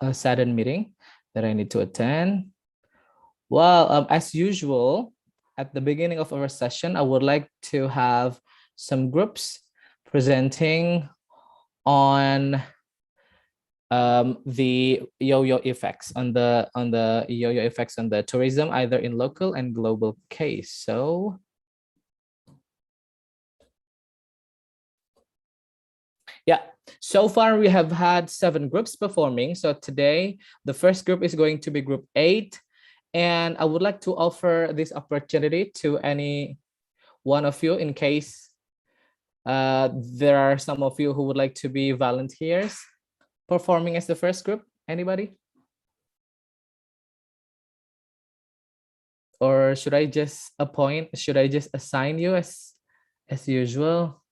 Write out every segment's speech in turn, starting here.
a sudden meeting that I need to attend. Well, as usual, at the beginning of our session, I would like to have some groups presenting on the yo-yo effects on the yo-yo effects on the tourism, either in local and global case. So yeah, so far we have had 7 groups performing. So today the first group is going to be group 8, and I would like to offer this opportunity to any one of you in case there are some of you who would like to be volunteers performing as the first group. Anybody? Or should I just assign you as usual?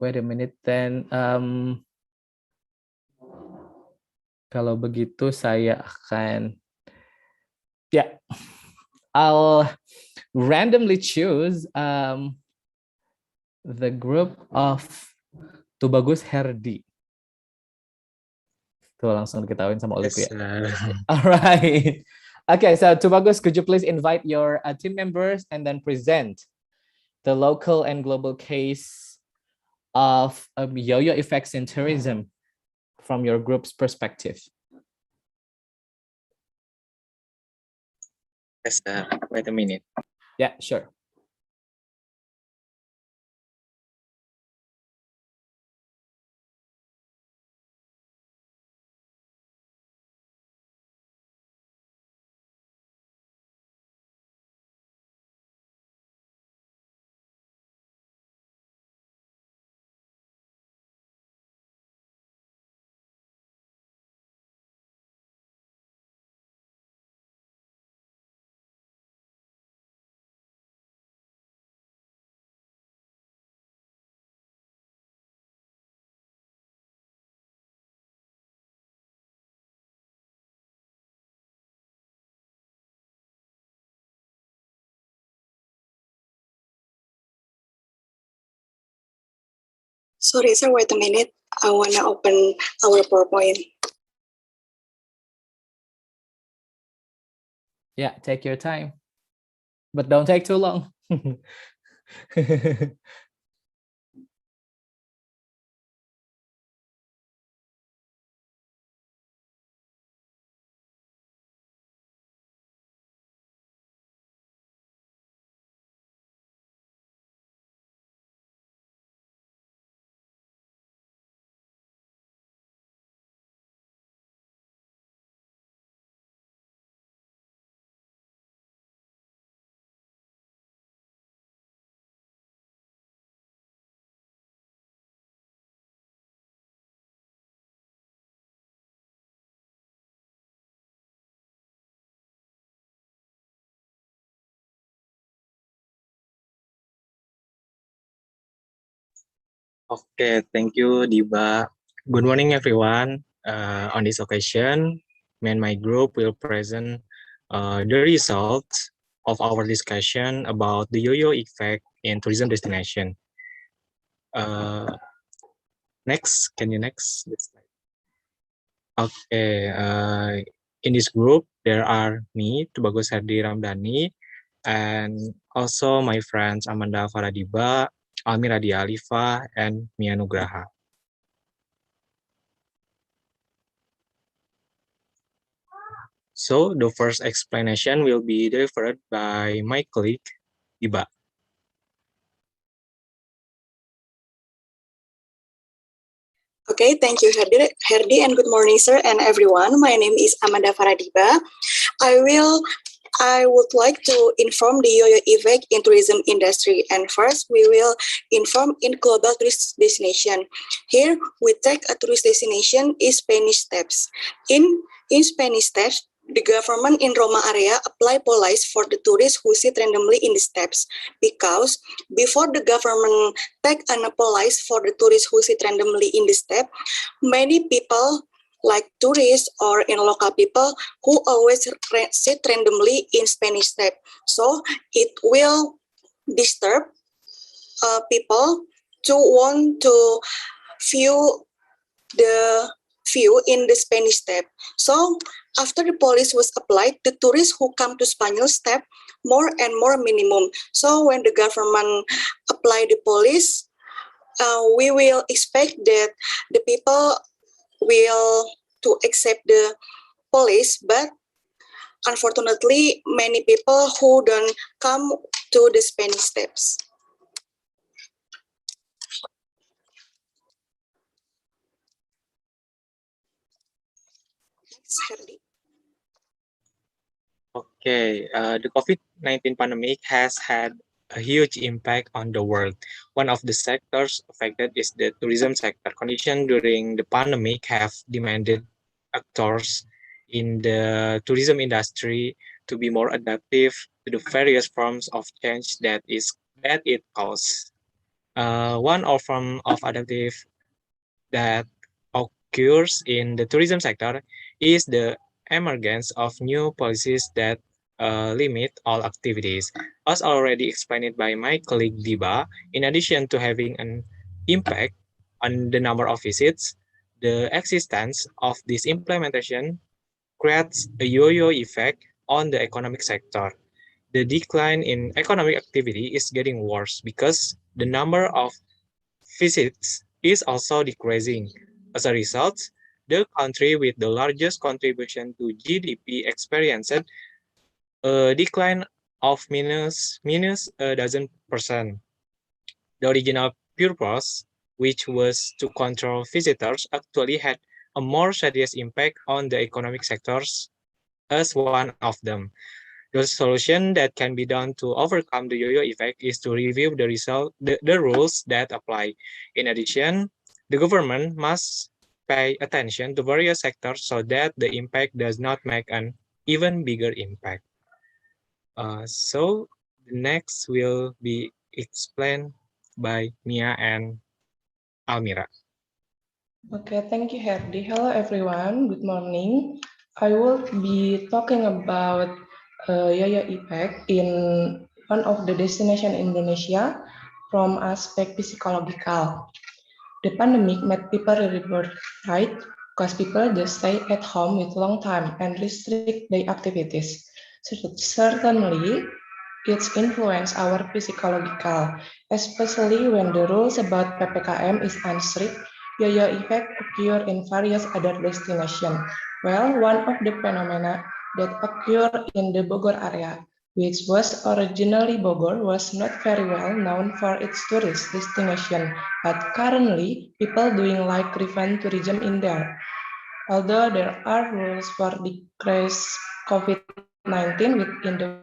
Wait a minute then. Kalau begitu saya akan I'll randomly choose the group of Tubagus Herdi. Tuh langsung diketahuin sama Olive ya. All right. Okay, so Tubagus, could you please invite your team members and then present the local and global case of yo-yo effects in tourism from your group's perspective? Yes, wait a minute. Yeah, sure. Sorry, sir, wait a minute. I want to open our PowerPoint. Yeah, take your time, but don't take too long. Okay, thank you, Diba. Good morning, everyone. On this occasion, me and my group will present the results of our discussion about the yo-yo effect in tourism destination. Next, can you next? Okay, in this group, there are me, Tubagus Herdi Ramdhani, and also my friends Amanda Faradiba, Almi Radia Alifa, and Mia Nugraha. So the first explanation will be delivered by my colleague, Iba. Okay, thank you, Herdi, and good morning, sir, and everyone. My name is Amanda Faradiba. I would like to inform the yo-yo effect in tourism industry. And first, we will inform in global tourist destination. Here, we take a tourist destination is Spanish Steps. In Spanish Steps, the government in Roma area apply police for the tourists who sit randomly in the steps, because before the government take an police for the tourists who sit randomly in the step, many people like tourists or in local people who always sit randomly in Spanish step. So it will disturb people to want to view the view in the Spanish step. So after the policy was applied, the tourists who come to Spanish step more and more minimum. So when the government apply the policy, we will expect that the people will to accept the policy, but unfortunately, many people who don't come to the Spanish steps. Next, Herdy. Okay, the COVID-19 pandemic has had a huge impact on the world. One of the sectors affected is the tourism sector. Conditions during the pandemic have demanded actors in the tourism industry to be more adaptive to the various forms of change that it causes. One of form of adaptive that occurs in the tourism sector is the emergence of new policies that limit all activities. As already explained by my colleague Diba, in addition to having an impact on the number of visits, the existence of this implementation creates a yo-yo effect on the economic sector. The decline in economic activity is getting worse because the number of visits is also decreasing. As a result, the country with the largest contribution to GDP experienced a decline of minus a dozen percent. The original purpose, which was to control visitors, actually had a more serious impact on the economic sectors as one of them. The solution that can be done to overcome the yo-yo effect is to review the rules that apply. In addition, the government must pay attention to various sectors so that the impact does not make an even bigger impact. So the next will be explained by Mia and Almira. Okay, thank you, Herdy. Hello, everyone. Good morning. I will be talking about yo-yo effect in one of the destination Indonesia from aspect psychological. The pandemic made people really bored, right? Because people just stay at home with long time and restrict their activities. So certainly, it's influence our psychological, especially when the rules about PPKM is unstrict. Yo-yo effect occur in various other destinations. Well, one of the phenomena that occur in the Bogor area, which was originally Bogor, was not very well known for its tourist destination, but currently people doing like revenge tourism in there. Although there are rules for decrease COVID-19 within the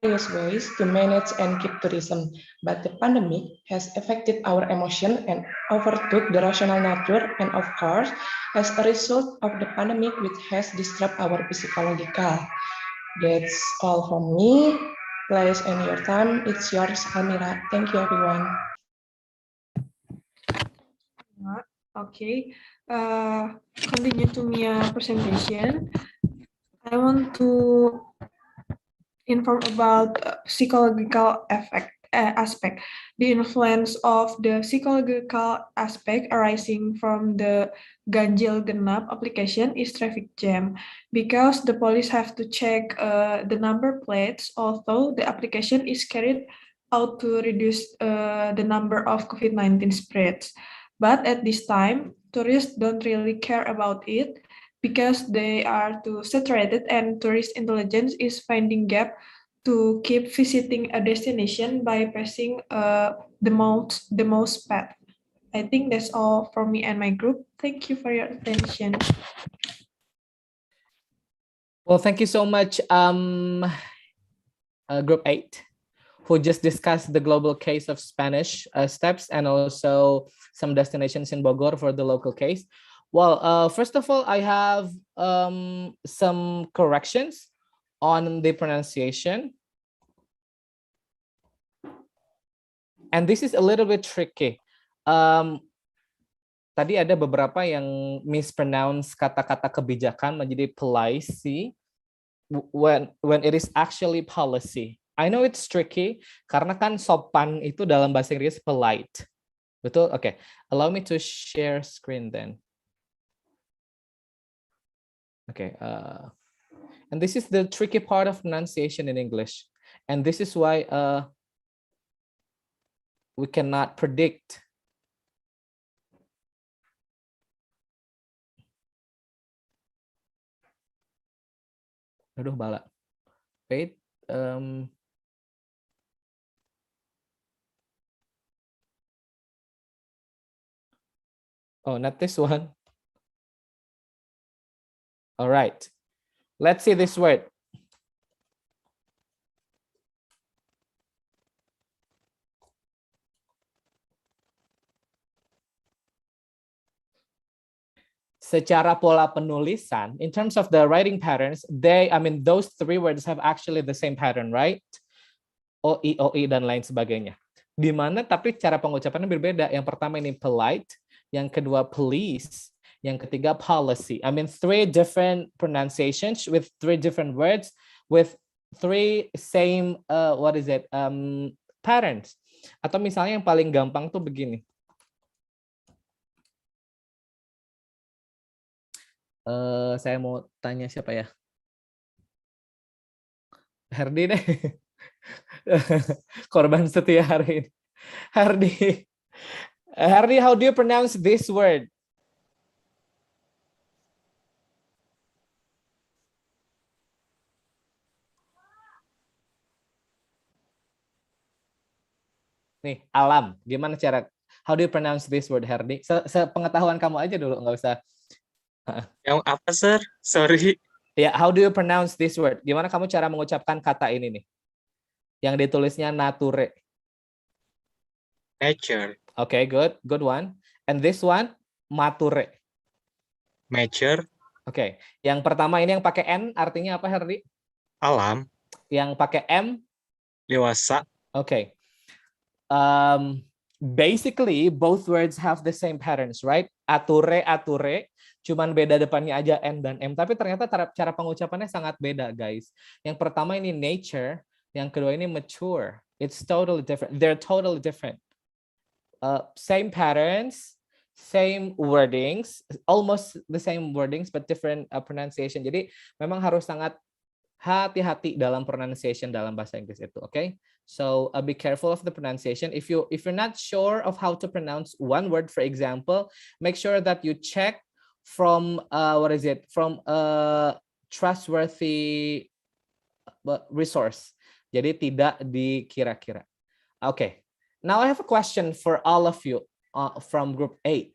various ways to manage and keep tourism, but the pandemic has affected our emotion and overtook the rational nature, and of course, as a result of the pandemic, which has disrupted our psychological. That's all from me. Please, and your time, it's yours, Amira. Thank you, everyone. Okay, continue to Mia presentation. I want to inform about psychological aspect, the influence of the psychological aspect arising from the Ganjil Genap application is traffic jam, because the police have to check the number plates, although the application is carried out to reduce the number of COVID-19 spreads. But at this time, tourists don't really care about it because they are too saturated, and tourist intelligence is finding gap to keep visiting a destination by passing the most path. I think that's all for me and my group. Thank you for your attention. Well, thank you so much, Group 8, who just discussed the global case of Spanish steps and also some destinations in Bogor for the local case. Well, first of all, I have some corrections on the pronunciation. And this is a little bit tricky. Tadi ada beberapa yang mispronounce kata-kata kebijakan menjadi policy when it is actually policy. I know it's tricky karena kan sopan itu dalam bahasa Inggris polite. Betul? Okay. Allow me to share screen then. Okay. And this is the tricky part of pronunciation in English. And this is why we cannot predict. Aduh, bala. Wait. Oh, not this one. All right. Let's see this word. Secara pola penulisan, in terms of the writing patterns, those three words have actually the same pattern, right? OI, dan lain sebagainya. Di mana tapi cara pengucapannya berbeda. Yang pertama ini polite, yang kedua police, yang ketiga policy. Three different pronunciations with three different words with three same patterns. Atau misalnya yang paling gampang tuh begini. Saya mau tanya siapa ya? Herdi deh. Korban setia hari ini. Herdi, how do you pronounce this word? Nih, alam. Gimana cara? How do you pronounce this word, Herdi? Sepengetahuan kamu aja dulu, nggak usah. Yang apa, Sir? Sorry. Ya, how do you pronounce this word? Gimana kamu cara mengucapkan kata ini nih? Yang ditulisnya nature. Nature. Okay, good one. And this one, mature. Mature. Okay. Yang pertama ini yang pakai N artinya apa, Herdi? Alam. Yang pakai M? Dewasa. Okay. Basically, both words have the same patterns, right? Ature, cuman beda depannya aja N dan M. Tapi ternyata cara pengucapannya sangat beda, guys. Yang pertama ini nature, yang kedua ini mature. It's totally different. They're totally different. Same patterns, same wordings, almost the same wordings, but different pronunciation. Jadi memang harus sangat hati-hati dalam pronunciation dalam bahasa Inggris itu, okay? So be careful of the pronunciation. If you're not sure of how to pronounce one word, for example, make sure that you check from from a trustworthy resource. Jadi tidak dikira-kira. Okay. Now I have a question for all of you from group 8.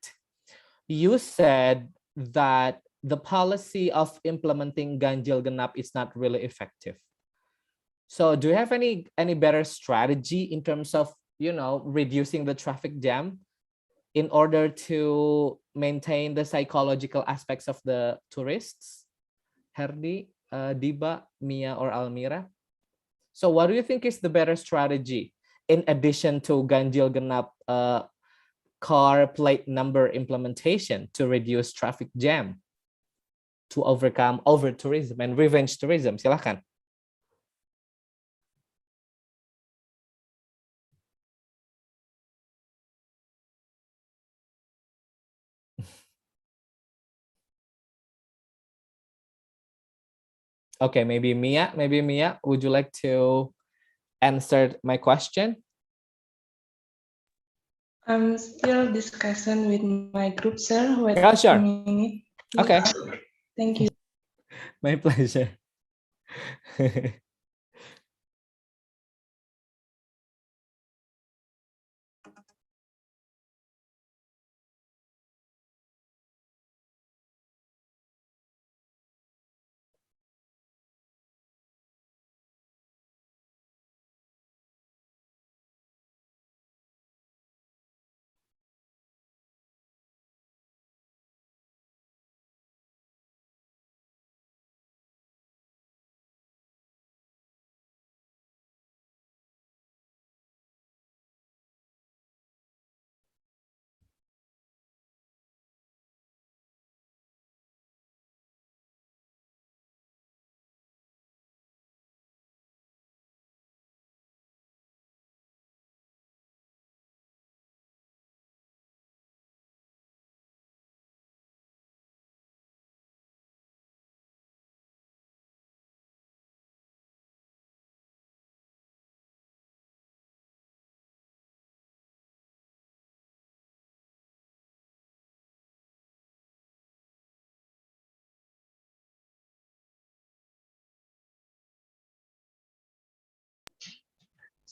You said that the policy of implementing Ganjil Genap is not really effective. So do you have any better strategy in terms of, reducing the traffic jam in order to maintain the psychological aspects of the tourists? Herdi, Diba, Mia, or Almira? So what do you think is the better strategy in addition to Ganjil Genap car plate number implementation to reduce traffic jam, to overcome over-tourism and revenge tourism? Silahkan. Okay, maybe Mia, would you like to answer my question? I'm still discussing with my group, sir. Wait Yeah, sure. a minute. Okay. Thank you. My pleasure.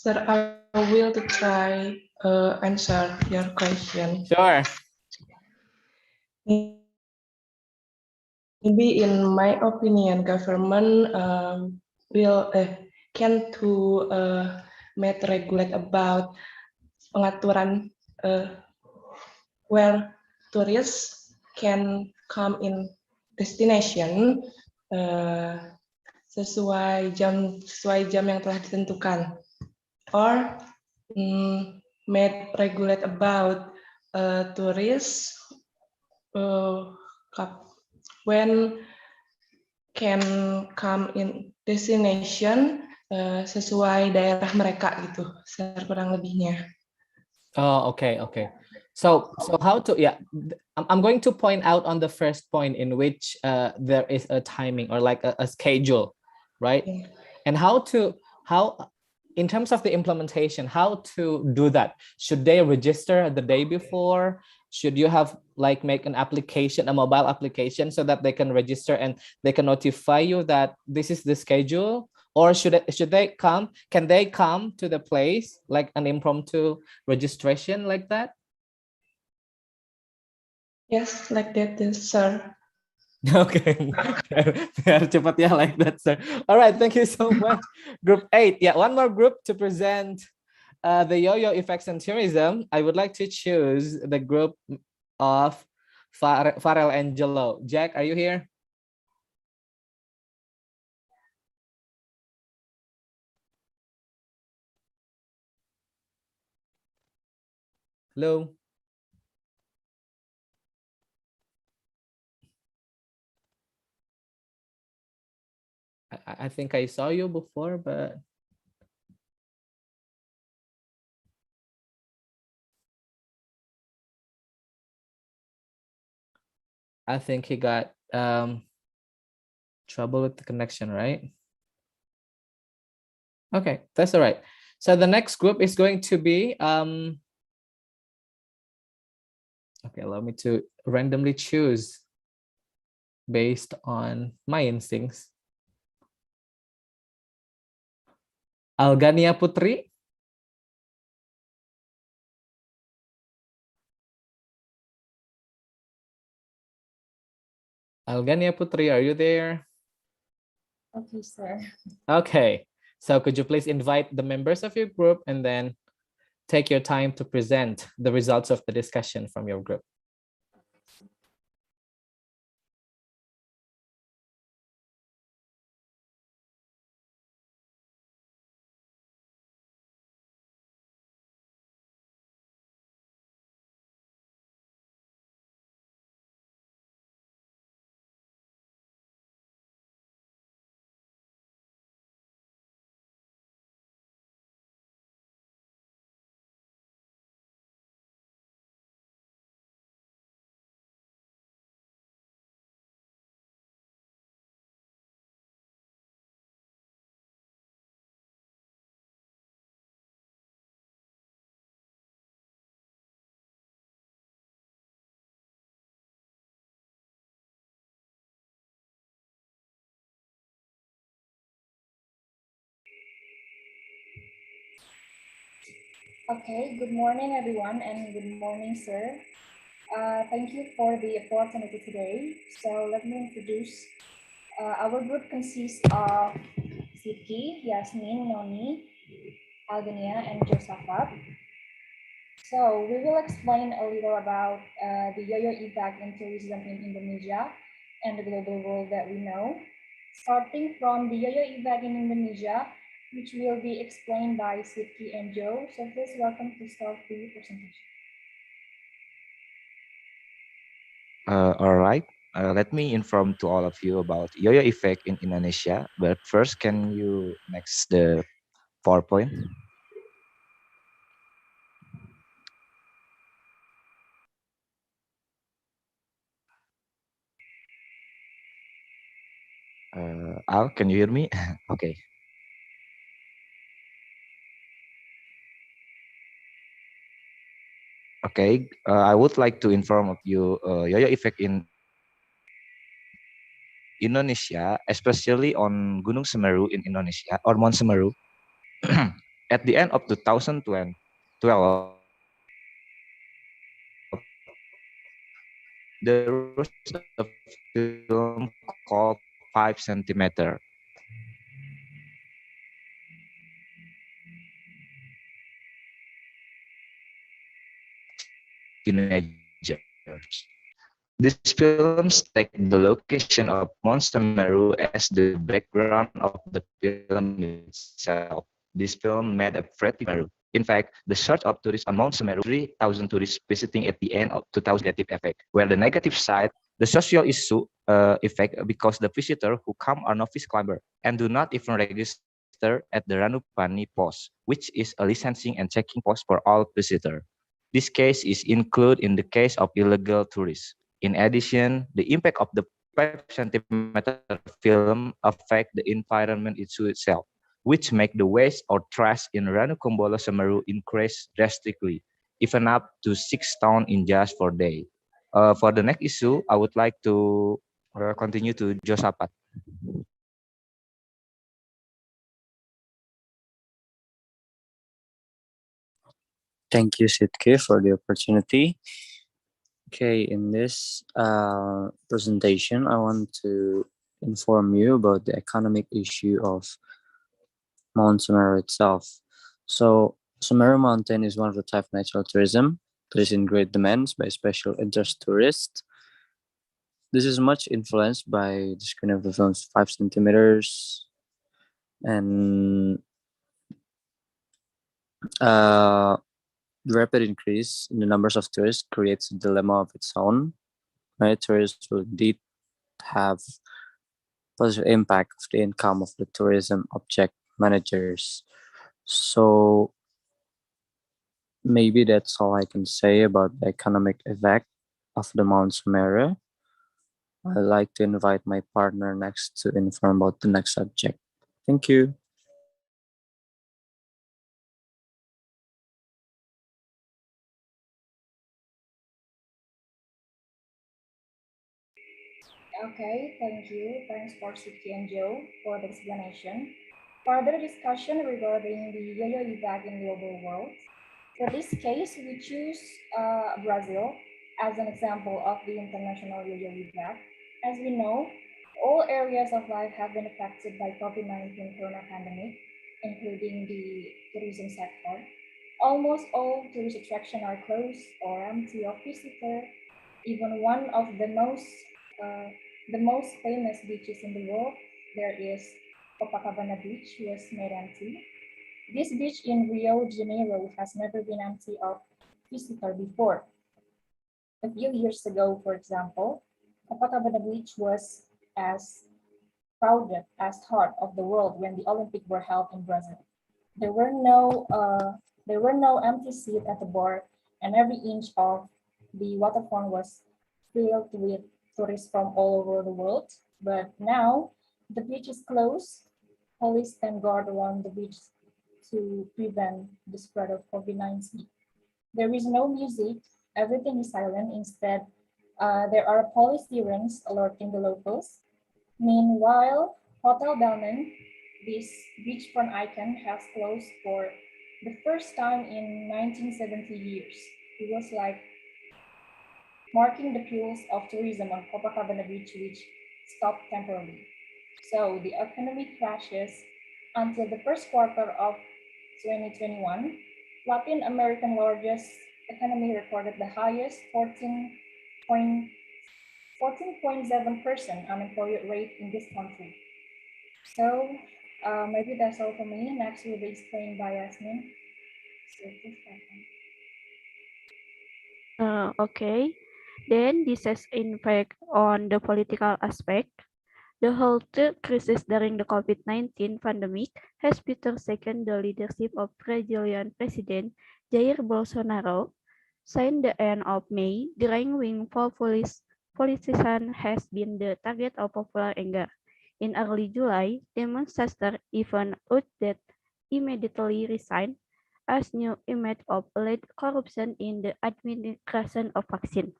Sir, I will to try answer your question. Sure. Maybe in my opinion, government will can to make regulate about pengaturan where tourists can come in destination sesuai jam yang telah ditentukan, or made regulate about tourists when can come in destination sesuai daerah mereka gitu, kurang lebihnya. Oh, okay, okay. So how to, yeah, I'm going to point out on the first point in which there is a timing or like a schedule, right? Yeah. And how in terms of the implementation, how to do that? Should they register the day before? Should you have like make an application, a mobile application, so that they can register and they can notify you that this is the schedule? Or should they come? Can they come to the place like an impromptu registration like that? Yes, like that, sir. Okay, biar cepat ya like that, sir. All right, thank you so much. Group 8, yeah, one more group to present the yo-yo effects and tourism. I would like to choose the group of Farrell Angelo. Jack, are you here? Hello. I think I saw you before, but I think he got trouble with the connection, right? Okay, that's all right. So the next group is going to be okay, allow me to randomly choose based on my instincts. Algania Putri. Algania Putri, are you there? Okay, sir. Okay, so could you please invite the members of your group and then take your time to present the results of the discussion from your group. Okay, good morning, everyone, and good morning, sir. Thank you for the opportunity today. So let me introduce. Our group consists of Siti, Yasmin, Noni, Algenia, and Josaphat. So we will explain a little about the yo-yo effect in tourism in Indonesia and the global world that we know. Starting from the yo-yo effect in Indonesia, which will be explained by Siti and Joe. So please welcome to start the presentation. All right. Let me inform to all of you about yo-yo effect in Indonesia. But first, can you next the PowerPoint? Al, can you hear me? Okay. Okay. I would like to inform of you yo-yo effect in Indonesia, especially on Gunung Semeru in Indonesia or Mount Semeru. At the end of 2012, there was a film called 5 cm. Teenagers. These films take the location of Mount Semeru as the background of the film itself. This film made a pretty Semeru. In fact, the surge of tourists on Mount Semeru, 3,000 tourists visiting at the end of 2000 negative effect. Where the negative side, the social issue effect because the visitor who come are novice climber and do not even register at the Ranupani post, which is a licensing and checking post for all visitors. This case is included in the case of illegal tourists. In addition, the impact of the 5 cm film affect the environment itself, which make the waste or trash in Ranukumbolo Semeru increase drastically, even up to 6 tons in just 4 days. For the next issue, I would like to continue to Josapat. Thank you, Sitke, for the opportunity. Okay, in this presentation, I want to inform you about the economic issue of Mount Semeru itself. So, Semeru Mountain is one of the type of natural tourism that is in great demands by special interest tourists. This is much influenced by the screen of the film's 5 centimeters and the rapid increase in the numbers of tourists creates a dilemma of its own. Right, tourists will indeed have positive impact of the income of the tourism object managers. So maybe that's all I can say about the economic effect of the Mount Semeru. I'd like to invite my partner next to inform about the next subject. Thank you. Okay, thank you. Thanks for Siti and Joe for the explanation. Further discussion regarding the yo-yo effect in global world. For this case, we choose Brazil as an example of the international yo-yo effect. As we know, all areas of life have been affected by COVID-19 corona pandemic, including the tourism sector. Almost all tourist attractions are closed or empty of visitor. Even one of the most famous beaches in the world, there is Copacabana Beach, was made empty. This beach in Rio de Janeiro has never been empty of visitor before. A few years ago, for example, Copacabana Beach was as crowded as heart of the world when the Olympics were held in Brazil. There were no empty seat at the bar, and every inch of the waterfront was filled with tourists from all over the world. But now the beach is closed. Police stand guard around the beach to prevent the spread of COVID-19. There is no music, everything is silent. Instead, there are police sirens alerting the locals. Meanwhile, Hotel Bellman, this beachfront icon, has closed for the first time in 1970 years. It was like marking the pulse of tourism on Copacabana Beach, which stopped temporarily. So the economy crashes until the first quarter of 2021. Latin American largest economy recorded the highest 14.7% unemployment rate in this country. So maybe that's all for me. Next will be explained by Yasmin. So please Okay, then this has impact on the political aspect. The health crisis during the COVID-19 pandemic has Peter taken the leadership of Brazilian President Jair Bolsonaro. Since the end of May, the right-wing politician has been the target of popular anger. In early July, demonstrators even urged that immediately resign as new image of alleged corruption in the administration of vaccine.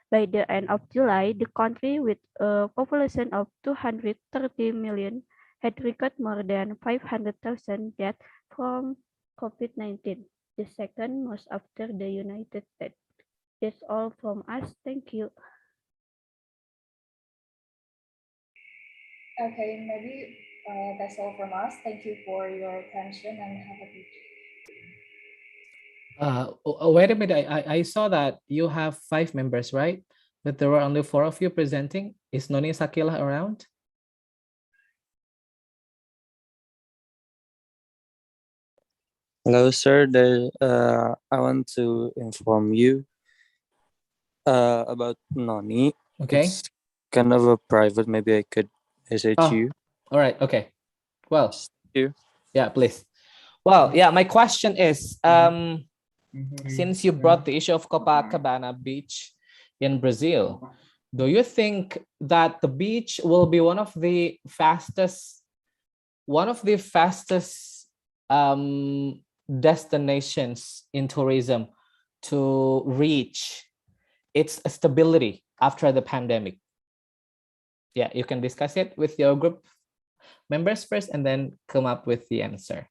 By the end of July, the country with a population of 230 million had recorded more than 500,000 deaths from COVID-19, the second most after the United States. That's all from us. Thank you. Okay, maybe that's all from us. Thank you for your attention and have a good day. Wait a minute. I saw that you have 5 members, right? But there were only 4 of you presenting. Is Noni Sakila around? Hello, sir. I want to inform you about Noni. Okay. It's kind of a private. Maybe I could message Oh, you. all right. Okay. Well, You. yeah, please. Well, yeah, my question is, since you brought the issue of Copacabana Beach in Brazil, do you think that the beach will be one of the fastest destinations in tourism to reach its stability after the pandemic? Yeah, you can discuss it with your group members first and then come up with the answer.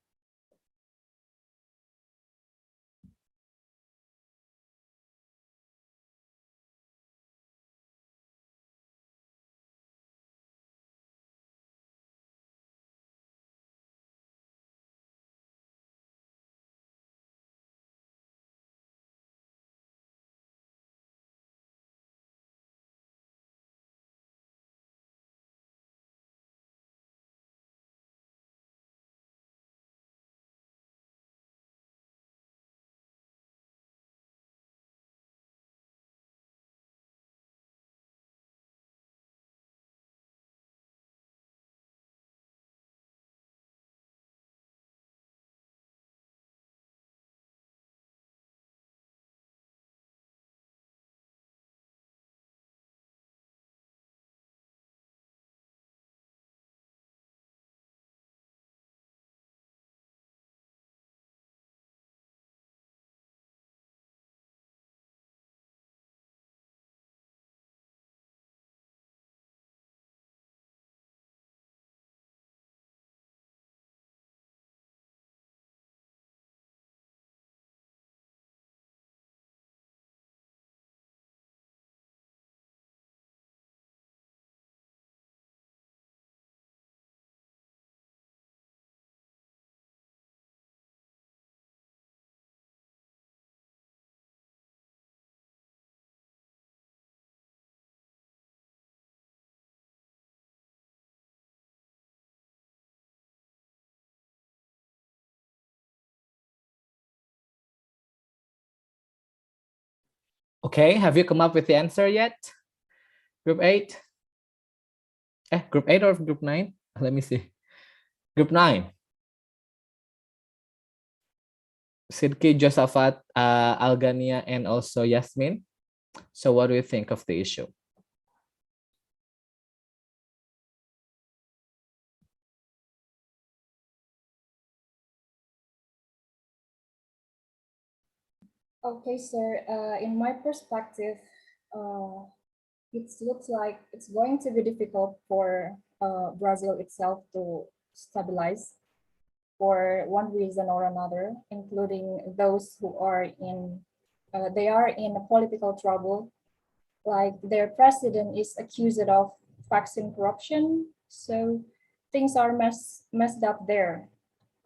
Okay, have you come up with the answer yet? Group 8? Group 8 or group 9? Let me see. Group 9. Sidki, Josaphat, Algania, and also Yasmin. So what do you think of the issue? Okay, sir. In my perspective, it looks like it's going to be difficult for Brazil itself to stabilize for one reason or another, including those who are they are in political trouble. Like their president is accused of vaccine corruption, so things are messed up there,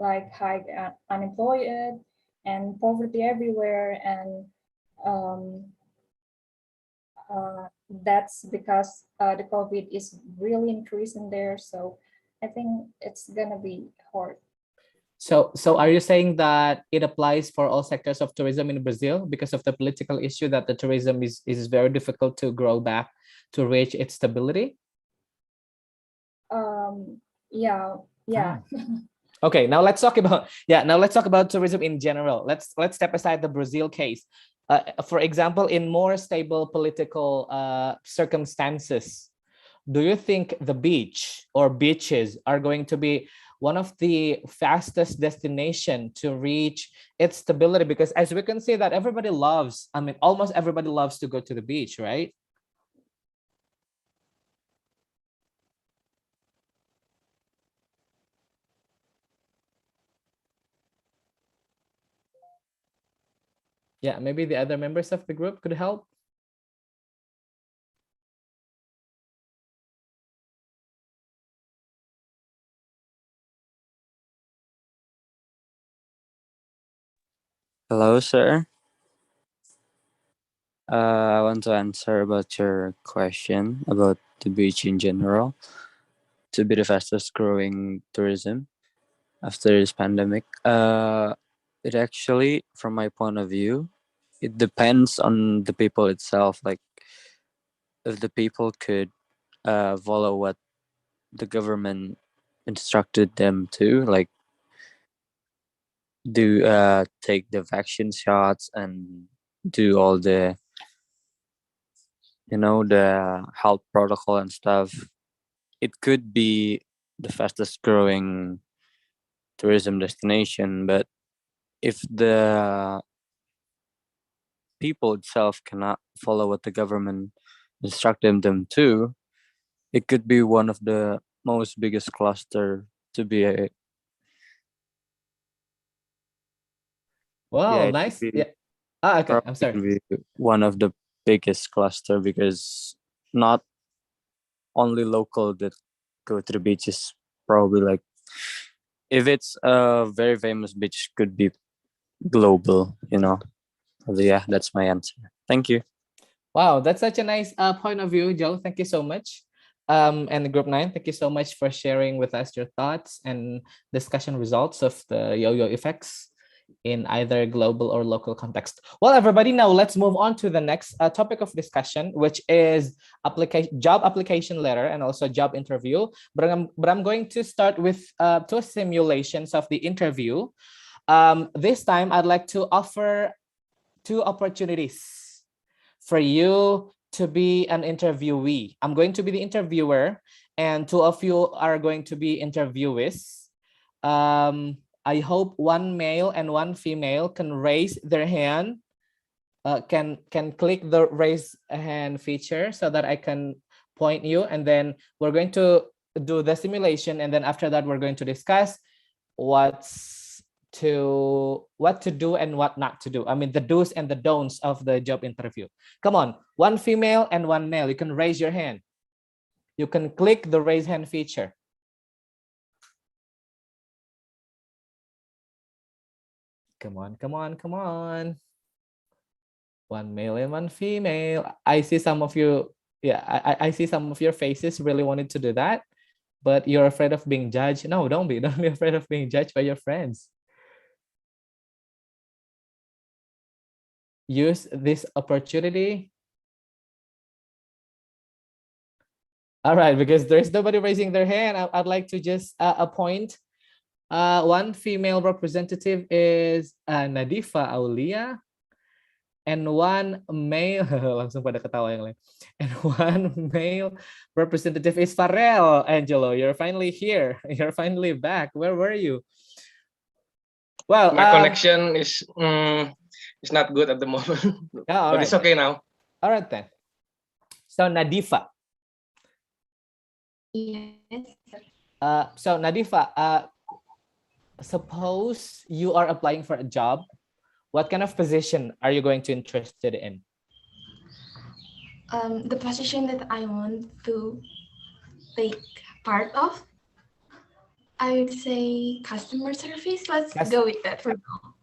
like high unemployment and poverty everywhere, and um, that's because the COVID is really increasing there. So I think it's gonna be hard. So are you saying that it applies for all sectors of tourism in Brazil because of the political issue that the tourism is very difficult to grow back to reach its stability? Yeah. Okay, now let's talk about tourism in general. Let's step aside the Brazil case. For example, in more stable political circumstances, do you think the beach or beaches are going to be one of the fastest destination to reach its stability? Because as we can see that everybody loves, almost everybody loves to go to the beach, right? Yeah, maybe the other members of the group could help. Hello, sir. I want to answer about your question about the beach in general to be the fastest growing tourism after this pandemic. It actually, from my point of view, it depends on the people itself. Like, if the people could follow what the government instructed them to, like do take the vaccine shots and do all the the health protocol and stuff, it could be the fastest growing tourism destination. But if the people itself cannot follow what the government instructed them to, it could be one of the most biggest cluster to be a Wow, yeah, it could nice. be Yeah. Ah, okay. I'm probably sorry. be one of the biggest cluster because not only local that go to the beaches, probably like if it's a very famous beach could be global. So yeah, that's my answer. Thank you. Wow, that's such a nice point of view, Joe. Thank you so much. And the group 9, thank you so much for sharing with us your thoughts and discussion results of the yo-yo effects in either global or local context. Well, everybody, now let's move on to the next topic of discussion, which is job application letter and also job interview. But I'm going to start with 2 simulations of the interview. This time, I'd like to offer 2 opportunities for you to be an interviewee. I'm going to be the interviewer, and 2 of you are going to be interviewees. I hope 1 male and 1 female can raise their hand, can click the raise hand feature so that I can point you, and then we're going to do the simulation, and then after that we're going to discuss what to do and what not to do. I mean, the do's and the don'ts of the job interview. Come on, 1 female and 1 male. You can raise your hand. You can click the raise hand feature. Come on, come on, come on. 1 male and 1 female. I see some of you. Yeah, I see some of your faces really wanted to do that, but you're afraid of being judged. No, don't be. Don't be afraid of being judged by your friends. Use this opportunity. All right, because there's nobody raising their hand, I'd like to just appoint 1 female representative is Nadifa Aulia, and 1 male langsung pada ketawa yang lain. And 1 male representative is Farrell Angelo. You're finally here. You're finally back. Where were you? Well, my connection is not good at the moment, yeah, but it's okay now. All right then. So Nadifa. Yes. So Nadifa, suppose you are applying for a job. What kind of position are you going to interested in? The position that I want to take part of, I would say customer service. Let's go with that for now.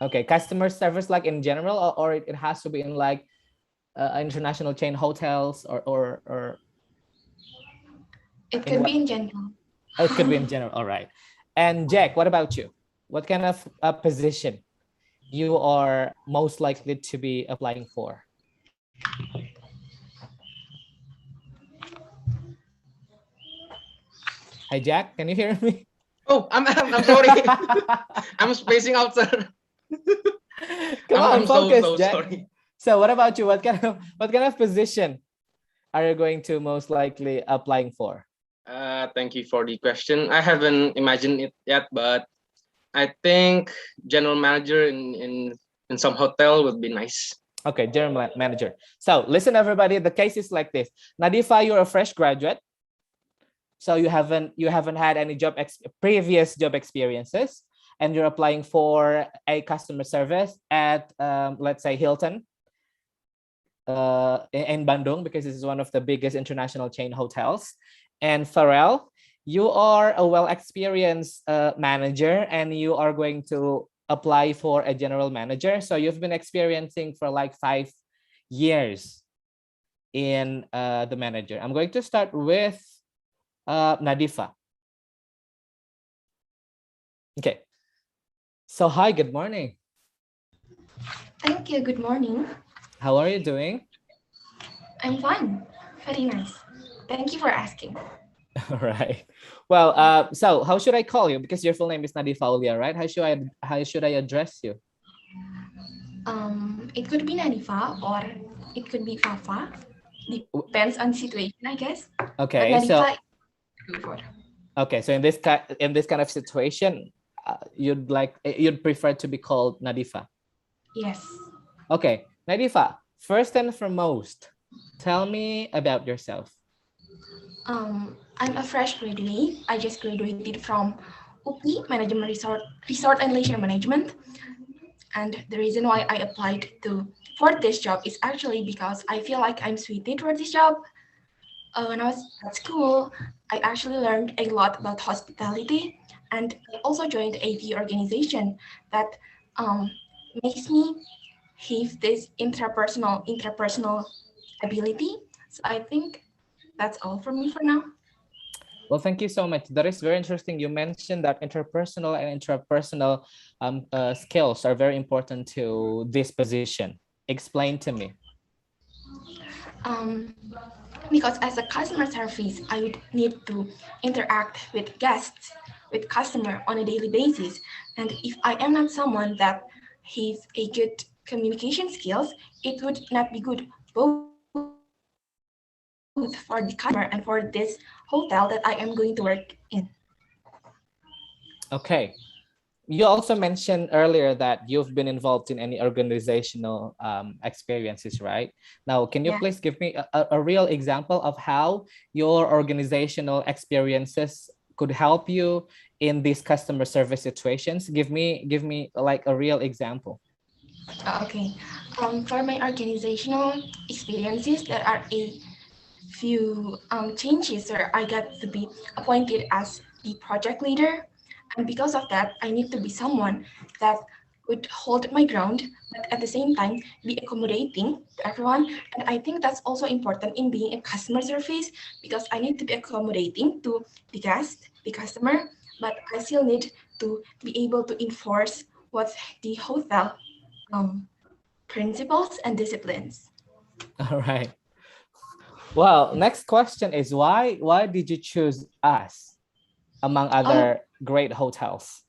Okay, customer service, like in general, or it has to be in like international chain hotels or it could be in general. Oh, it could be in general. All right. And Jack, what about you? What kind of position you are most likely to be applying for? Hi, Jack. Can you hear me? Oh, I'm sorry. I'm spacing out, sir. Come on, focus, so Jack. sorry. So, what about you? What kind of position are you going to most likely applying for? Thank you for the question. I haven't imagined it yet, but I think general manager in some hotel would be nice. Okay, general manager. So listen, everybody. The case is like this. Nadifa, you're a fresh graduate, so you haven't had any previous job experiences, and you're applying for a customer service at, let's say, Hilton in Bandung, because this is one of the biggest international chain hotels. And Farrell, you are a well-experienced manager, and you are going to apply for a general manager. So you've been experiencing for like 5 years in the manager. I'm going to start with Nadifa. Okay. So hi, good morning. Thank you. Good morning. How are you doing? I'm fine. Very nice. Thank you for asking. All right. Well, so how should I call you? Because your full name is Nadifa Aulia, right? How should I address you? It could be Nadifa or it could be Fafa. Depends on situation, I guess. Okay. But So before. okay. So in this kind of situation, you'd prefer to be called Nadifa. Yes. Okay, Nadifa. First and foremost, tell me about yourself. I'm a fresh graduate. I just graduated from UPI Management Resort and Leisure Management. And the reason why I applied for this job is actually because I feel like I'm suited for this job. When I was at school, I actually learned a lot about hospitality, and I also joined AV organization that makes me have this interpersonal ability. So I think that's all for me for now. Well, thank you so much. That is very interesting. You mentioned that interpersonal and intrapersonal skills are very important to this position. Explain to me. Because as a customer service, I would need to interact with guests, with customer on a daily basis. And if I am not someone that has a good communication skills, it would not be good both for the customer and for this hotel that I am going to work in. Okay. You also mentioned earlier that you've been involved in any organizational experiences, right? Now, can you please give me a real example of how your organizational experiences could help you in these customer service situations? Give me like a real example. Okay. For my organizational experiences, there are a few changes where I got to be appointed as the project leader. And because of that, I need to be someone that would hold my ground, but at the same time, be accommodating to everyone. And I think that's also important in being a customer service, because I need to be accommodating to the guest, the customer, but I still need to be able to enforce what the hotel principles and disciplines. All right. Well, next question is why did you choose us among other great hotels?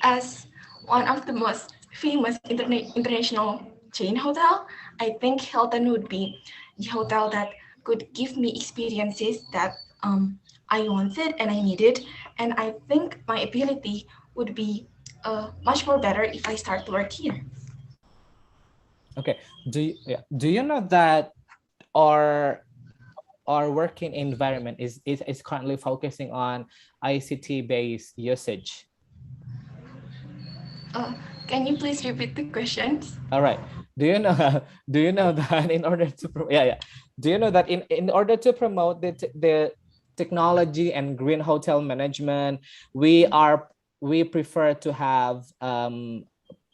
As one of the most famous international chain hotel, I think Hilton would be the hotel that could give me experiences that I wanted and I needed. And I think my ability would be much more better if I start to work here. Okay. Do you know that our working environment is currently focusing on ICT based usage? Can you please repeat the questions? All right. Do you know that in order to do you know that in order to promote the technology and green hotel management, we prefer to have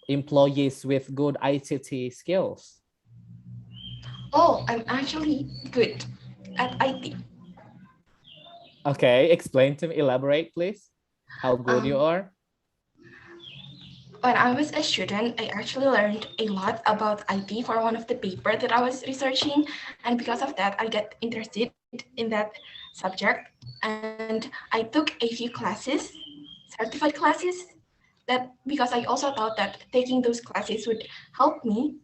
employees with good ICT skills? Oh, I'm actually good at IT. Okay, explain to me, elaborate please, how good you are. When I was a student, I actually learned a lot about IT for one of the paper that I was researching. And because of that, I got interested in that subject. And I took a few classes, certified classes, that because I also thought that taking those classes would help me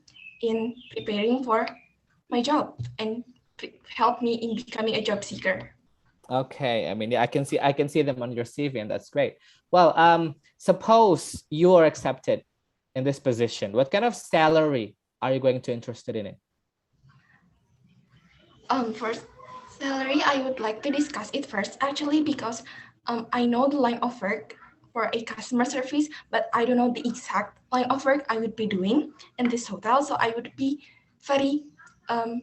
in preparing for my job and help me in becoming a job seeker. Okay, I mean, I can see them on your CV, and that's great. Well, suppose you are accepted in this position, what kind of salary are you going to interested in it? For salary, I would like to discuss it first, actually, because I know the line of work for a customer service, but I don't know the exact line of work I would be doing in this hotel. So I would be very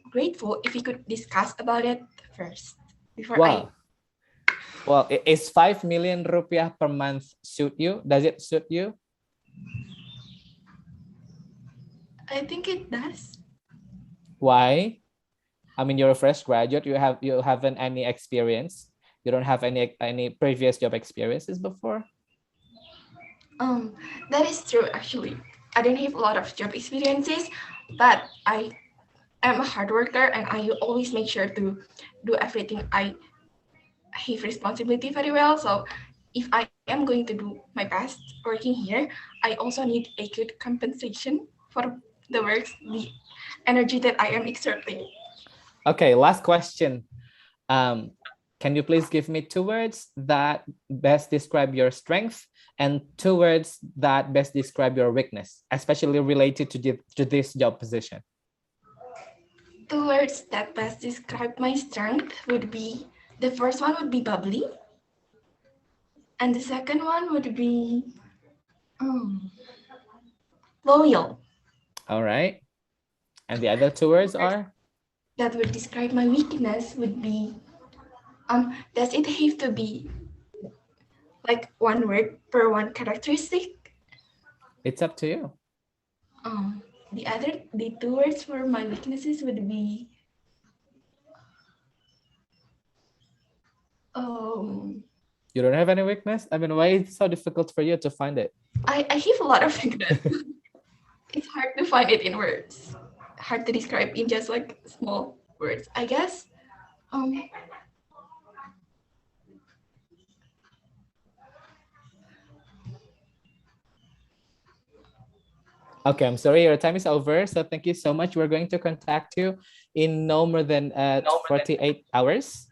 grateful if we could discuss about it first before Wow. Well, is 5 million rupiah per month suit you? Does it suit you? I think it does. Why? I mean, you're a fresh graduate. You haven't any experience. You don't have any previous job experiences before. That is true. Actually, I don't have a lot of job experiences, but I am a hard worker and I always make sure to do everything I have responsibility very well. So if I am going to do my best working here, I also need a good compensation for the work, the energy that I am exerting. Okay, last question. Can you please give me 2 words that best describe your strength and 2 words that best describe your weakness, especially related to this job position? 2 words that best describe my strength would be, the first one would be bubbly, and the second one would be loyal. All right. And the other 2 words are? That would describe my weakness would be, does it have to be like 1 word per one characteristic? It's up to you. The 2 words for my weaknesses would be, you don't have any weakness? I mean, why is it so difficult for you to find it? I have a lot of weakness. It's hard to find it in words. Hard to describe in just like small words, I guess. Okay, I'm sorry, your time is over. So thank you so much. We're going to contact you in no more than 48 hours.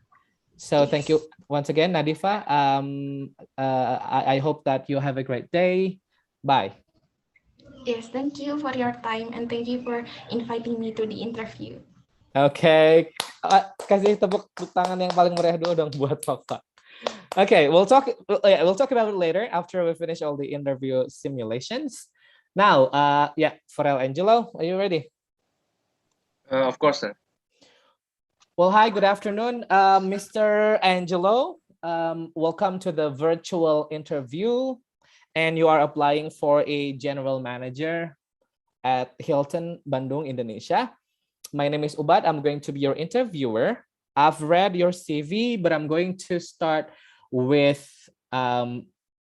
So thank you once again, Nadifa. I hope that you have a great day. Bye. Yes, thank you for your time and thank you for inviting me to the interview. Okay, kasih tepuk tangan yang paling meriah dulu dong buat Papa. Okay, we'll talk about it later after we finish all the interview simulations. Now, yeah, Farel Angelo, are you ready? Of course, sir. Well, hi, good afternoon, Mr. Angelo. Welcome to the virtual interview, and you are applying for a general manager at Hilton Bandung, Indonesia. My name is Ubad. I'm going to be your interviewer. I've read your CV, but I'm going to start with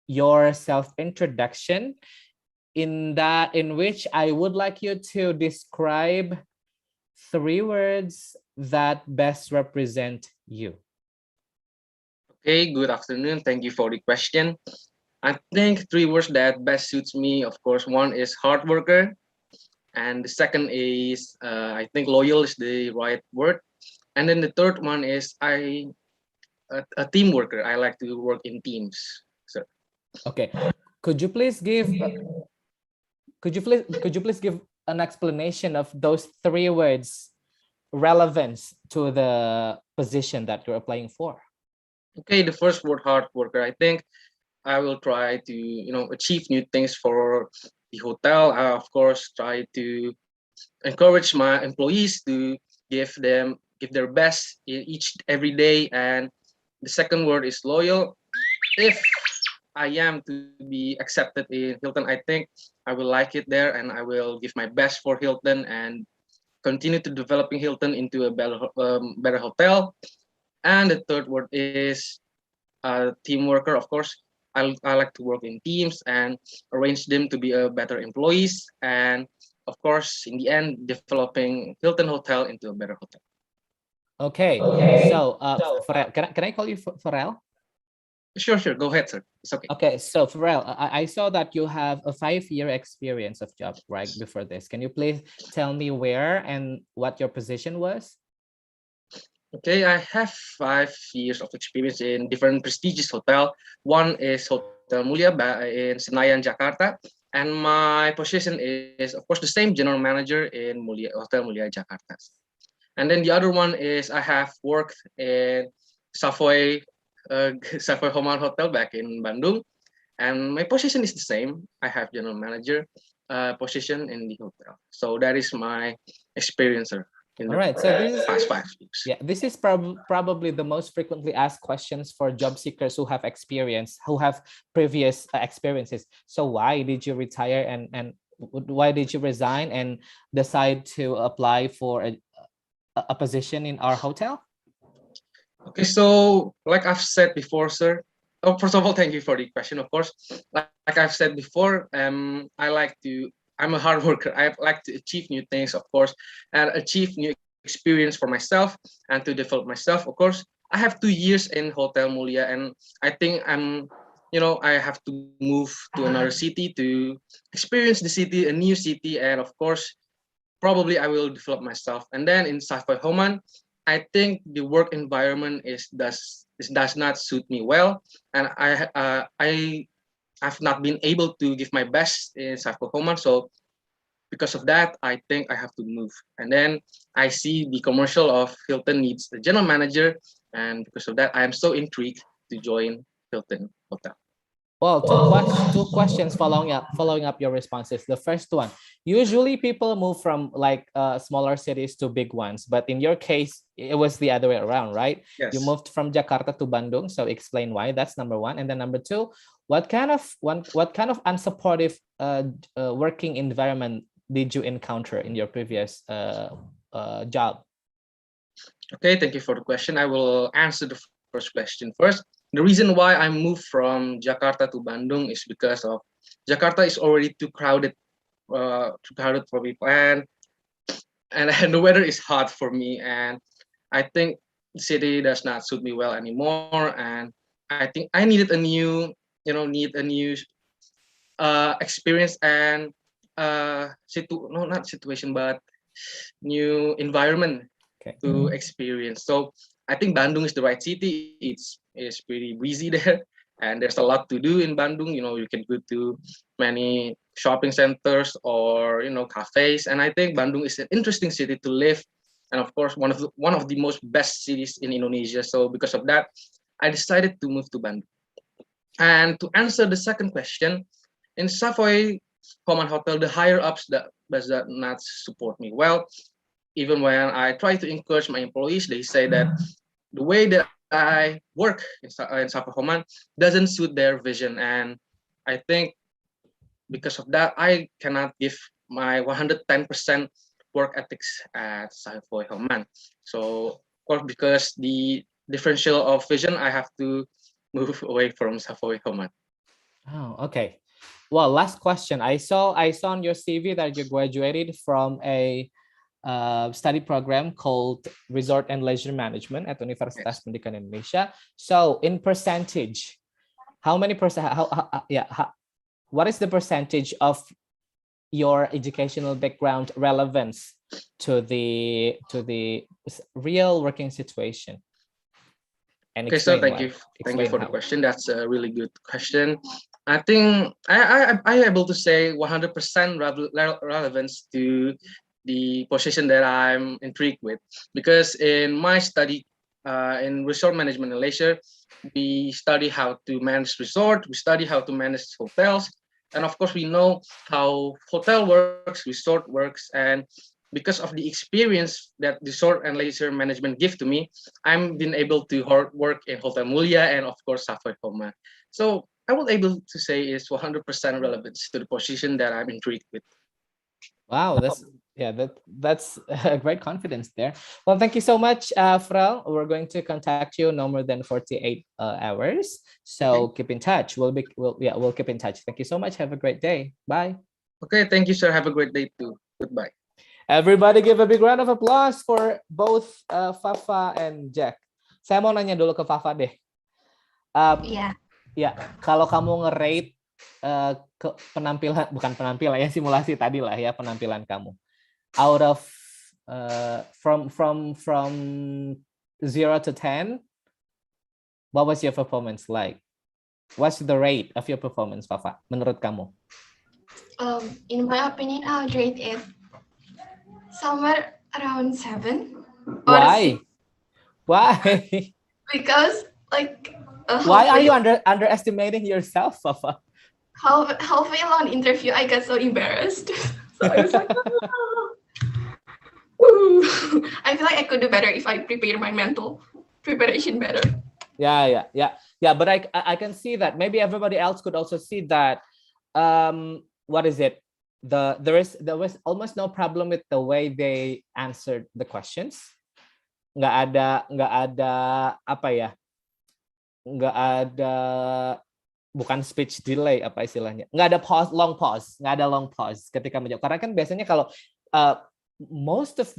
your self-introduction, in which I would like you to describe 3 words that best represent you. Okay, good afternoon. Thank you for the question. I think 3 words that best suits me, of course, one is hard worker. And the second is, I think loyal is the right word. And then the third one is a team worker. I like to work in teams. So. Okay, could you please give an explanation of those 3 words relevance to the position that you're applying for? Okay, the first word, hard worker. I think I will try to achieve new things for the hotel. I of course try to encourage my employees to give their best in every day. And the second word is loyal. If I am to be accepted in Hilton, I think I will like it there and I will give my best for Hilton and continue to developing Hilton into a better hotel. And the third word is team worker. Of course, I like to work in teams and arrange them to be a better employees. And of course, in the end, developing Hilton Hotel into a better hotel. Okay, so Farel, can I call you Farel? Sure. Go ahead, sir. It's okay. Okay, so Farel, I saw that you have a 5-year experience of job, right, before this. Can you please tell me where and what your position was? Okay, I have 5 years of experience in different prestigious hotel. One is Hotel Mulia in Senayan, Jakarta. And my position is, of course, the same general manager in Hotel Mulia, Jakarta. And then the other one is I have worked in Savoy Homan Hotel back in Bandung. and my position is the same. I have general manager position in the hotel. So that is my experience, sir, in All the right. So this is past 5 years. yeah, this is probably the most frequently asked questions for job seekers who have experience, who have previous experiences. So why did you retire and why did you resign and decide to apply for a position in our hotel? Okay, so like I've said before, sir. Oh, first of all, thank you for the question. Of course, like I've said before, I'm a hard worker. I like to achieve new things, of course, and achieve new experience for myself and to develop myself. Of course, I have 2 years in Hotel Mulia, and I think I have to move to another city to experience the city, a new city, and of course, probably I will develop myself. And then in Savoy Homan, I think the work environment does not suit me well, and I have not been able to give my best in Savoy Homan. So because of that, I think I have to move. And then I see the commercial of Hilton needs the general manager, and because of that, I am so intrigued to join Hilton Hotel. Well, two questions following up your responses. The first one, usually people move from like smaller cities to big ones, but in your case, it was the other way around, right? Yes. You moved from Jakarta to Bandung. So explain why. That's number one. And then number two, what kind of unsupportive working environment did you encounter in your previous job? Okay, thank you for the question. I will answer the first question first. The reason why I moved from Jakarta to Bandung is because of Jakarta is already too crowded for people, and the weather is hot for me, and I think the city does not suit me well anymore, and I think I needed a new experience and not situation, but new environment to experience. So I think Bandung is the right city. It's pretty breezy there, and there's a lot to do in Bandung. You can go to many shopping centers or cafes, and I think Bandung is an interesting city to live, and of course one of the most best cities in Indonesia. So because of that, I decided to move to Bandung. And to answer the second question, in Savoy Homan Hotel, the higher ups does not support me well. Even when I try to encourage my employees, they say that the way that I work in Savoy Homan doesn't suit their vision, and I think because of that, I cannot give my 110% work ethics at Savoy Homan. So, of course, because the differential of vision, I have to move away from Savoy Homan. Oh, okay. Well, last question. I saw on your CV that you graduated from a study program called Resort and Leisure Management at Universitas Pendidikan Indonesia. So, in percentage, how many percent? What is the percentage of your educational background relevance to the real working situation? And okay, so thank you for the question. That's a really good question. I think I'm able to say 100% relevance to the position that I'm intrigued with, because in my study in resort management and leisure, we study how to manage resort, we study how to manage hotels, and of course we know how hotel works, resort works, and because of the experience that resort and leisure management give to me, I'm been able to work in Hotel Mulia and of course Savoy Homan. So I will able to say it's 100% relevance to the position that I'm intrigued with. Wow, that's a great confidence there. Well, thank you so much, Frel. We're going to contact you no more than 48 hours. So keep in touch. We'll keep in touch. Thank you so much. Have a great day. Bye. Okay, thank you, sir. Have a great day too. Goodbye. Everybody give a big round of applause for both Fafa and Jack. Saya mau nanya dulu ke Fafa deh. Ya, kalau kamu nge-rate ke penampilan, bukan penampilan ya, simulasi tadi lah ya, penampilan kamu. Out of from 0 to 10, what was your performance like? What's the rate of your performance, Fafa, menurut kamu? In my opinion, I'll rate it somewhere around 7. Why? 6. Why? Because like why are you underestimating yourself, Fafa? halfway along the interview, I got so embarrassed. So I was like, woo. I feel like I could do better if I prepare my mental preparation better. Yeah. But I can see that maybe everybody else could also see that. What is it? There was almost no problem with the way they answered the questions. Nggak ada apa ya? Nggak ada, bukan speech delay, apa istilahnya? Nggak ada long pause ketika menjawab. Karena kan biasanya kalau most of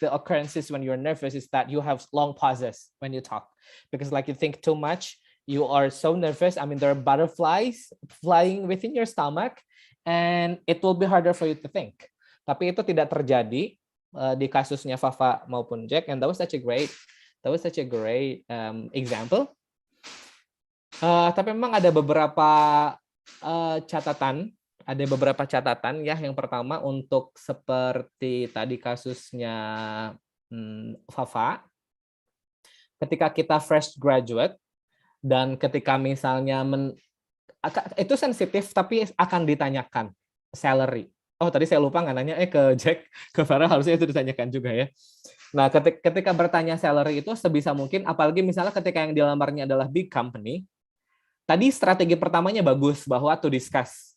the occurrences when you're nervous is that you have long pauses when you talk, because like you think too much, you are so nervous. I mean, there are butterflies flying within your stomach, and it will be harder for you to think. Tapi itu tidak terjadi di kasusnya Fafa maupun Jack, and that was such a great example. Tapi memang ada beberapa catatan. Ada beberapa catatan ya. Yang pertama untuk seperti tadi kasusnya Fafa, ketika kita fresh graduate dan ketika misalnya itu sensitif tapi akan ditanyakan salary. Oh tadi saya lupa nggak nanya ke Jack, ke Farah harusnya itu ditanyakan juga ya. Nah ketika bertanya salary itu sebisa mungkin, apalagi misalnya ketika yang dilamarnya adalah big company, tadi strategi pertamanya bagus bahwa to discuss.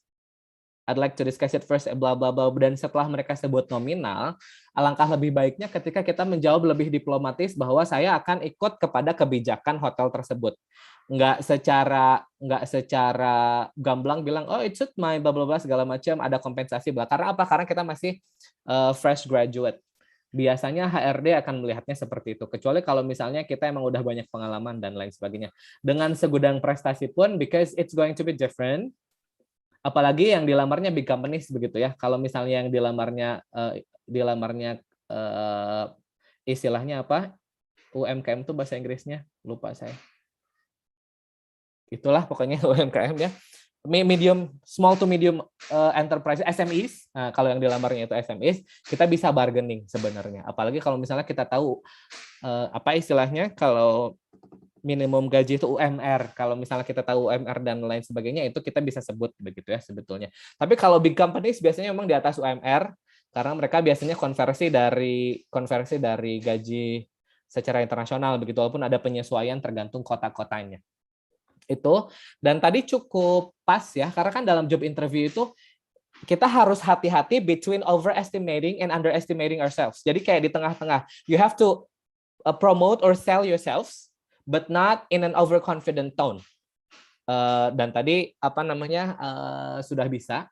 I'd like to discuss it first, bla bla bla. Dan setelah mereka sebut nominal, alangkah lebih baiknya ketika kita menjawab lebih diplomatis bahwa saya akan ikut kepada kebijakan hotel tersebut. Nggak secara gamblang bilang, oh it suit my bla bla bla segala macam, ada kompensasi bla. Karena apa? Karena kita masih fresh graduate. Biasanya HRD akan melihatnya seperti itu. Kecuali kalau misalnya kita emang udah banyak pengalaman dan lain sebagainya. Dengan segudang prestasi pun, because it's going to be different. Apalagi yang dilamarnya big companies begitu ya. Kalau misalnya yang dilamarnya istilahnya apa? UMKM itu bahasa Inggrisnya, lupa saya. Itulah pokoknya UMKM ya. Small to medium enterprise, SMEs. Nah, kalau yang dilamarnya itu SMEs, kita bisa bargaining sebenarnya. Apalagi kalau misalnya kita tahu apa istilahnya, kalau minimum gaji itu UMR. Kalau misalnya kita tahu UMR dan lain sebagainya, itu kita bisa sebut begitu ya sebetulnya. Tapi kalau big companies biasanya memang di atas UMR, karena mereka biasanya konversi dari gaji secara internasional begitu, walaupun ada penyesuaian tergantung kota-kotanya. Itu, dan tadi cukup pas ya, karena kan dalam job interview itu kita harus hati-hati between overestimating and underestimating ourselves. Jadi kayak di tengah-tengah, you have to promote or sell yourselves, but not in an overconfident tone. Dan tadi apa namanya sudah bisa.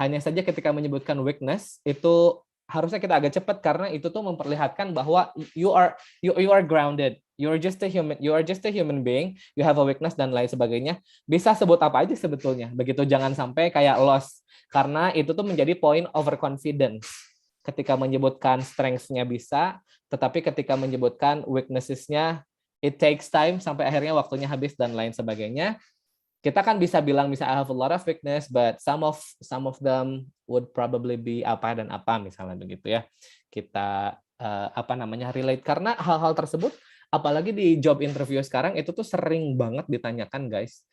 Hanya saja ketika menyebutkan weakness itu harusnya kita agak cepat, karena itu tuh memperlihatkan bahwa you are grounded. You are just a human being. You have a weakness dan lain sebagainya. Bisa sebut apa aja sebetulnya. Begitu, jangan sampai kayak loss, karena itu tuh menjadi point overconfidence. Ketika menyebutkan strengths-nya bisa, tetapi ketika menyebutkan weaknesses-nya it takes time sampai akhirnya waktunya habis dan lain sebagainya. Kita kan bisa bilang I have a lot of weakness, but some of them would probably be apa dan apa misalnya begitu ya. Kita relate, karena hal-hal tersebut apalagi di job interview sekarang itu tuh sering banget ditanyakan guys.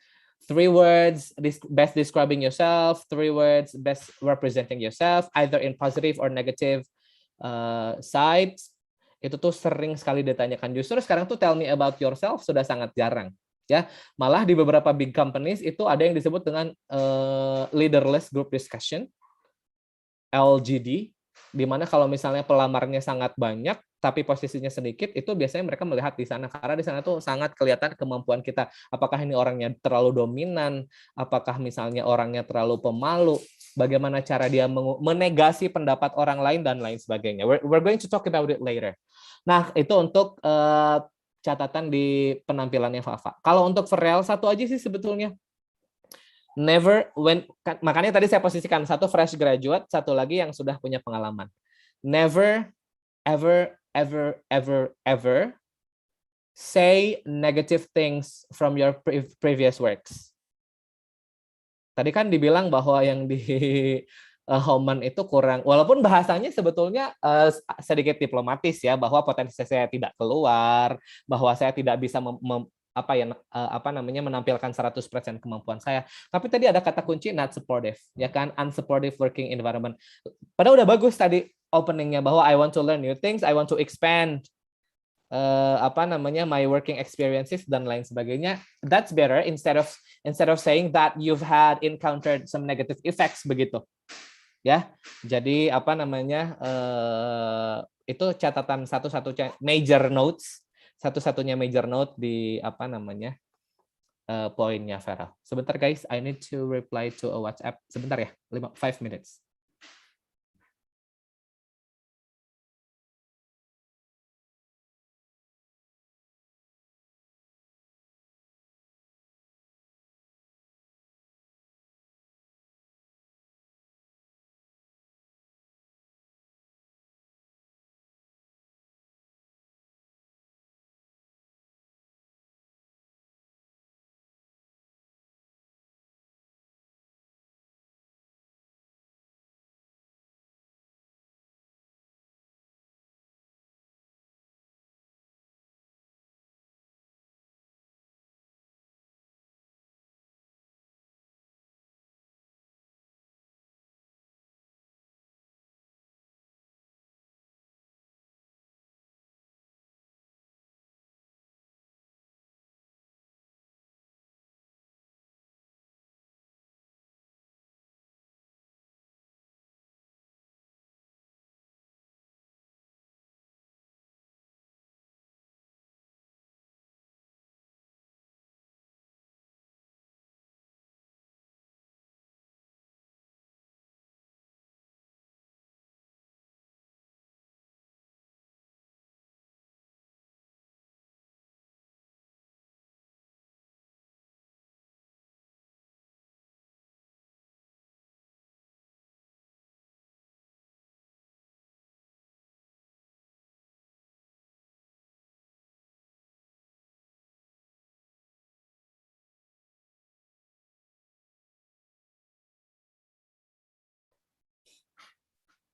3 words best describing yourself, 3 words best representing yourself, either in positive or negative sides. Itu tuh sering sekali ditanyakan. Justru sekarang tuh tell me about yourself sudah sangat jarang ya. Malah di beberapa big companies itu ada yang disebut dengan leaderless group discussion, LGD, di mana kalau misalnya pelamarnya sangat banyak tapi posisinya sedikit, itu biasanya mereka melihat di sana, karena di sana tuh sangat kelihatan kemampuan kita. Apakah ini orangnya terlalu dominan, apakah misalnya orangnya terlalu pemalu, bagaimana cara dia menegasi pendapat orang lain dan lain sebagainya. We're going to talk about it later. Nah, itu untuk catatan di penampilannya Fafa. Kalau untuk Farel, satu aja sih sebetulnya. Makanya tadi saya posisikan satu fresh graduate, satu lagi yang sudah punya pengalaman. Never, ever say negative things from your previous works. Tadi kan dibilang bahwa yang di Homan itu kurang, walaupun bahasanya sebetulnya sedikit diplomatis ya, bahwa potensi saya tidak keluar, bahwa saya tidak bisa menampilkan 100% kemampuan saya. Tapi tadi ada kata kunci not supportive, ya kan, unsupportive working environment. Padahal udah bagus tadi openingnya bahwa I want to learn new things, I want to expand my working experiences dan lain sebagainya. That's better instead of saying that you've had encountered some negative effects begitu. Ya. Jadi itu catatan satu-satunya major notes, satu-satunya major note di poinnya Farel. Sebentar guys, I need to reply to a WhatsApp. Sebentar ya, 5 minutes.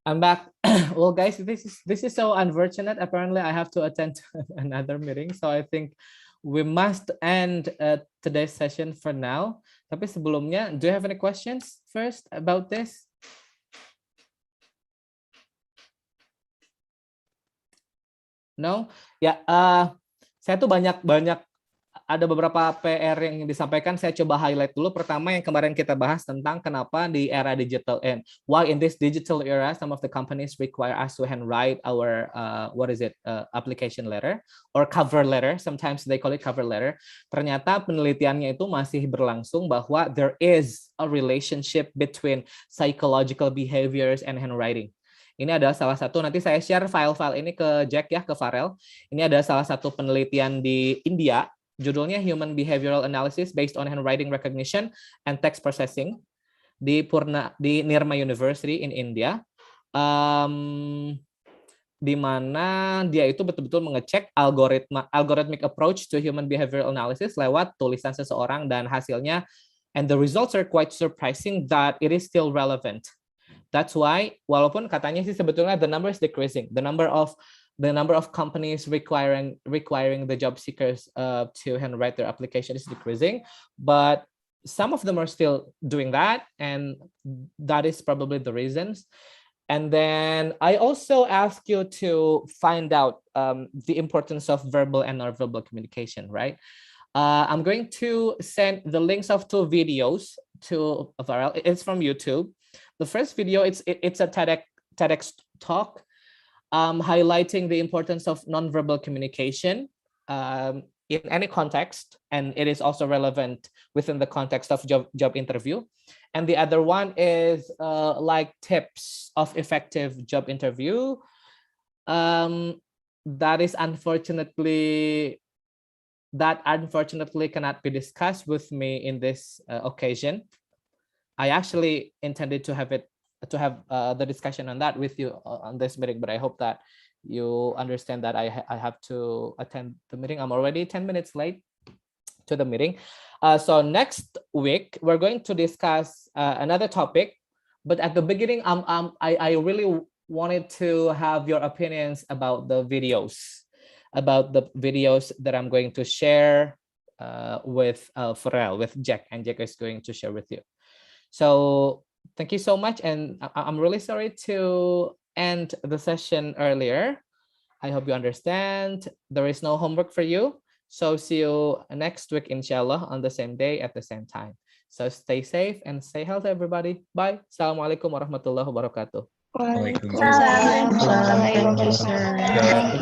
I'm back. Well, guys, this is so unfortunate. Apparently, I have to attend another meeting, so I think we must end today's session for now. Tapi sebelumnya, do you have any questions first about this? No? Ya, saya tuh banyak ada beberapa PR yang disampaikan, saya coba highlight dulu. Pertama yang kemarin kita bahas tentang kenapa di era digital and why in this digital era some of the companies require us to handwrite our application letter or cover letter. Sometimes they call it cover letter. Ternyata penelitiannya itu masih berlangsung bahwa there is a relationship between psychological behaviors and handwriting. Ini adalah salah satu, nanti saya share file-file ini ke Jack ya, ke Farel. Ini ada salah satu penelitian di India, judulnya Human Behavioral Analysis Based on Handwriting Recognition and Text Processing di Nirma University in India, di mana dia itu betul-betul mengecek algorithmic approach to human behavioral analysis lewat tulisan seseorang, dan hasilnya, and the results are quite surprising that it is still relevant. That's why, walaupun katanya sih sebetulnya the number is decreasing, the number of companies requiring the job seekers to handwrite their application is decreasing, but some of them are still doing that, and that is probably the reasons. And then I also ask you to find out the importance of verbal and non-verbal communication, right? I'm going to send the links of 2 videos to Farel. It's from YouTube. The first video, it's a TEDx talk highlighting the importance of nonverbal communication in any context, and it is also relevant within the context of job interview. And the other one is like tips of effective job interview. That unfortunately cannot be discussed with me in this occasion. I actually intended to have the discussion on that with you on this meeting, but I hope that you understand that I have to attend the meeting. I'm already 10 minutes late to the meeting. So next week, we're going to discuss another topic, but at the beginning, I really wanted to have your opinions about the videos that I'm going to share with Pharrell, with Jack, and Jack is going to share with you. So thank you so much, and I'm really sorry to end the session earlier. I hope you understand. There is no homework for you. So see you next week, inshallah, on the same day at the same time. So stay safe and stay healthy, everybody. Bye. Assalamualaikum warahmatullahi wabarakatuh. Waalaikumsalam. Thank you, sir. Thank you.